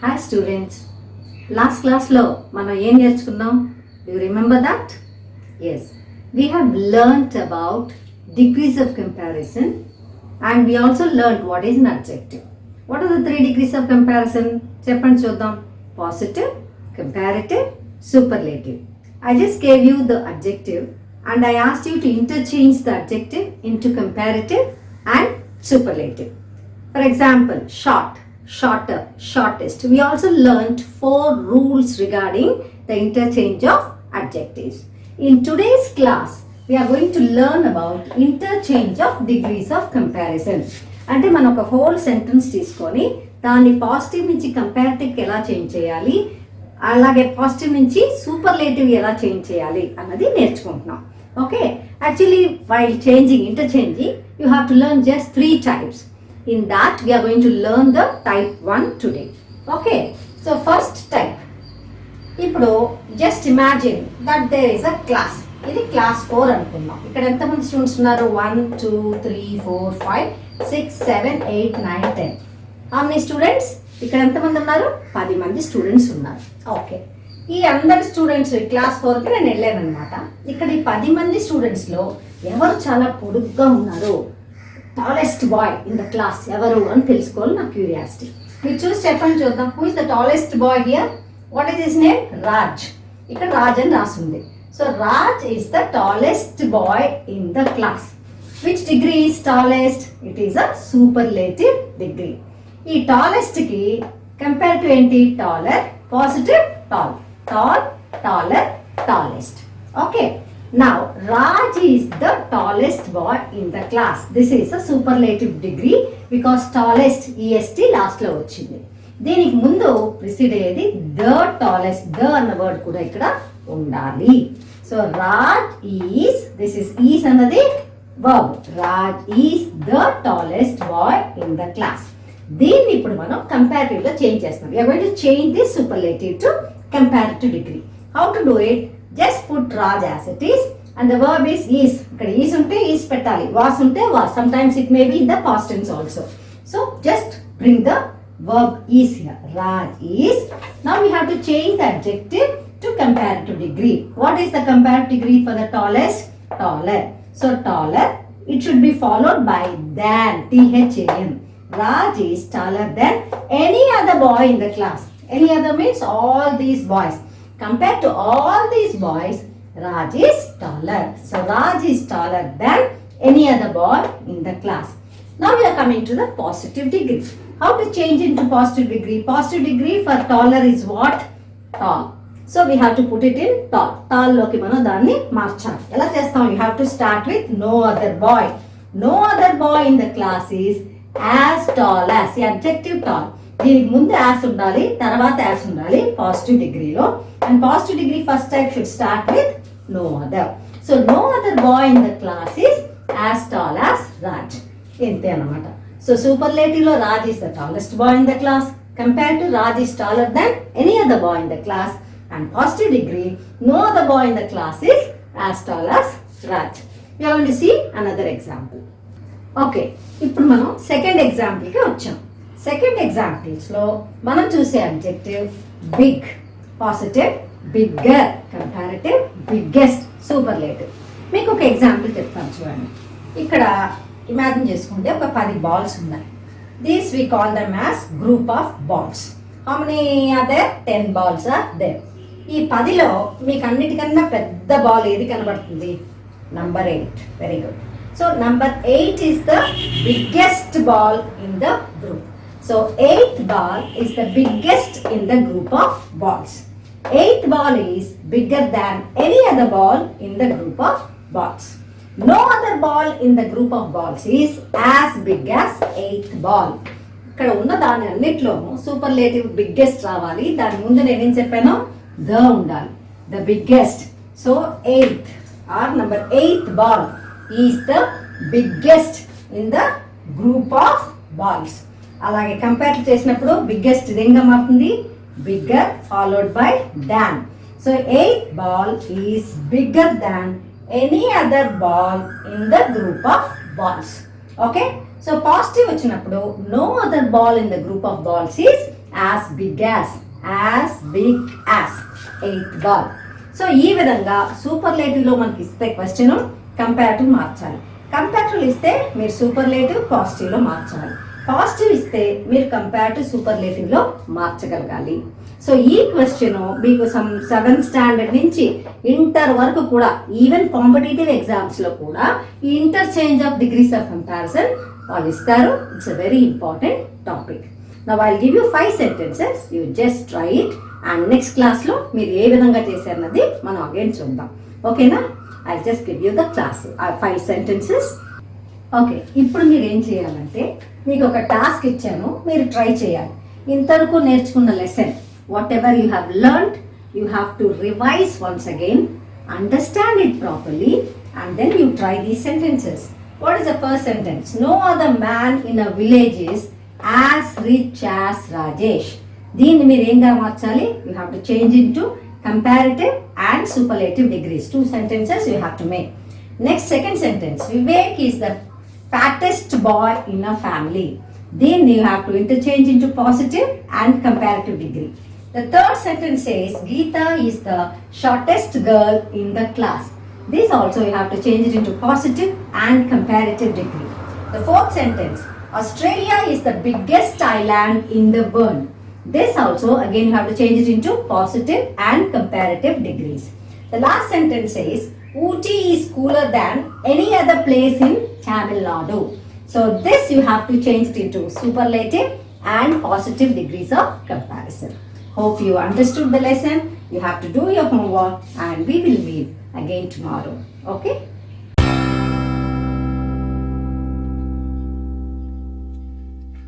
Hi students. Last class lo మనం ఏం నేర్చుకున్నాం? Do you remember that? Yes. We have learnt about degrees of comparison and we also learnt what is an adjective. What are the 3 degrees of comparison? చెప్పండి చూద్దాం. Positive, comparative, superlative. I just gave you the adjective and I asked you to interchange the adjective into comparative and superlative. For example, short, shorter, shortest. We also learnt 4 rules regarding the interchange of adjectives. In today's class, we are going to learn about interchange of degrees of comparison. అంటే మనం ఒక whole sentence తీసుకొని దాన్ని positive నుంచి కంపారిటివ్కి ఎలా change చేయాలి, అలాగే positive నుంచి సూపర్లేటివ్ ఎలా చేంజ్ చేయాలి అన్నది నేర్చుకుంటున్నాం. Okay, actually while changing interchanging you have to learn just 3 types. In that we are going to learn the type 1 today. Okay, so first type. ఇప్పుడు just imagine that there is a class. ఇది class 4 అనుకుందాం. ఇక్కడ ఎంతమంది students ఉన్నారు? 1 2 3 4 5 6 7 8 9 10. How many students? ఇక్కడ ఎంతమంది ఉన్నారు? 10 మంది స్టూడెంట్స్ ఉన్నారు. ఓకే, ఈ అందరి స్టూడెంట్స్ క్లాస్ 4కి నేను వెళ్ళాను అనమాట. ఇక్కడ ఈ 10 మంది స్టూడెంట్స్లో ఎవరు చాలా పొడుగ్గా ఉన్నారు, tallest boy in the class ఎవరు అని తెలుసుకోవాలి నా క్యూరియాసిటీ. మీరు చూసి చెప్పండి చూద్దాం. Who is the tallest bye here? What is his name? Raj. ఇక్కడ రాజ్ అని రాసింది. So Raj is the tallest boy in the class. Which degree is tallest? It is a superlative degree. ఈ టాలెస్ట్కి కంపేరిటివ్ ఏంటి? Taller, positive tall, tall, taller, tallest. Okay, now Raj is the tallest boy in the class. This is a superlative degree because tallest est last లో వచ్చింది. దీనికి ముందు ప్రిసిడ్ అయ్యేది the tallest. the అన్న word కూడా ఇక్కడ ఉండాలి. So Raj is, this is is అన్నది verb. Raj is the tallest boy in the class. దీన్ని ఇప్పుడు మనం కంపారిటివ్ గా చేంజ్ చేస్తున్నాం. We are going to change this superlative to comparative degree. How to do it? Just put Raj as it is and the verb is. ఇక్కడ is ఉంటే is పెట్టాలి, was ఉంటే was. Sometimes it may be in the past tense also. So just bring the verb is here. Raj is. Now we have to change the adjective to comparative degree. What is the comparative degree for the tallest? Taller. So taller, it should be followed by than, THAN. Raj is taller than any other boy in the class. Any other means all these boys. Compared to all these boys, Raj is taller. So Raj is taller than any other boy in the class. Now we are coming to the positive degree. How to change into positive degree? Positive degree for taller is what? Tall. So we have to put it in tall. Tall loki mano danni marchali. Ela chestam? You have to start with no other boy. No other boy in the class is as tall as. The adjective tall. దీనికి ముందు as ఉండాలి, తర్వాత as ఉండాలి positive డిగ్రీలో. And positive degree first type should start with no other. So no other boy in the class is as tall as Raj. ఇంతే అన్నమాట. So superlative లో Raj is the tallest boy in the class. Compare to Raj is taller than any other boy in the class. And positive degree no other boy in the class is as tall as Raj. We are going to see another example. Okay, ఇప్పుడు మనం second ఎగ్జాంపుల్కి వచ్చాం. సెకండ్ ఎగ్జాంపుల్స్లో మనం చూసే objective big, positive, bigger, comparative, biggest, superlative. మీకు ఒక ఎగ్జాంపుల్ చెప్తాను చూడండి. ఇక్కడ ఇమాజిన్ చేసుకుంటే ఒక 10 balls ఉన్నాయి. These we call them as group of balls. How many are there? 10 balls are there. ఈ 10లో మీకు అన్నిటికన్నా పెద్ద బాల్ ఏది కనబడుతుంది? Number 8. Very good. So number 8 is the biggest ball in the group. So 8th ball is the biggest in the group of balls. 8th ball is bigger than any other ball in the group of balls. No other ball in the group of balls is as big as 8th ball. ఇక్కడ ఉన్న దాని అన్నిట్లోనూ superlative biggest రావాలి. దాని ముందు నేనేం చెప్పాను? The ఉండాలి. The biggest. So 8th or number 8th ball is the biggest in the group of balls. అలాగే కంపేర్ చేసినప్పుడు బిగ్గెస్ట్ ఇదేంగా మారుతుంది? Bigger followed by than. So 8th ball is bigger than any other ball in the group of balls. Okay, so positive వచ్చినప్పుడు no other ball in the group of balls is as big as big as 8th ball. So ఈ విధంగా సూపర్లేటివ్లో మనకి ఇస్తే question comparative మార్చాలి. Comparative ఇస్తే మీరు superlative పాజిటివ్లో మార్చాలి. Positive ఇస్తే మీరు కంపారిటివ్ సూపర్లేటివ్లో మార్చగలగాలి. సో ఈ క్వశ్చన్ మీకు 7th స్టాండర్డ్ నుంచి ఇంటర్ వరకు కూడా ఈవెన్ కాంపిటేటివ్ ఎగ్జామ్స్లో కూడా ఈ interchange of degrees of comparison వాళ్ళు ఇస్తారు. It's a very important topic. Now I'll give you 5 sentences. You just try it. And next class లో మీరు ఏ విధంగా చేశారన్నది మనం అగైన్ చూద్దాం. ఓకేనా? I'll just give you the class 5 sentences. Okay, ఇప్పుడు మీరు ఏం చేయాలంటే మీకు ఒక టాస్క్ ఇచ్చాను, మీరు ట్రై చేయాలి. ఇంతవరకు నేర్చుకున్న lesson what ever you have learned you have to revise once again, understand it properly and then you try these sentences. What is the first sentence? No other man in a village is as rich as Rajesh. దీన్ని మీరు ఏంగా మార్చాలి? You have to change into comparative and superlative degrees. 2 sentences you have to make. Next, second sentence. Vivek is the fattest boy in a family. Then you have to interchange into positive and comparative degree. The third sentence says Geeta is the shortest girl in the class. This also you have to change it into positive and comparative degree. The fourth sentence, Australia is the biggest island in the world. This also again you have to change it into positive and comparative degrees. The last sentence says Ooty is cooler than any other place in Tamil Nadu. So this you have to change it into superlative and positive degrees of comparison. Hope you understood the lesson. You have to do your homework and we will meet again tomorrow. Okay?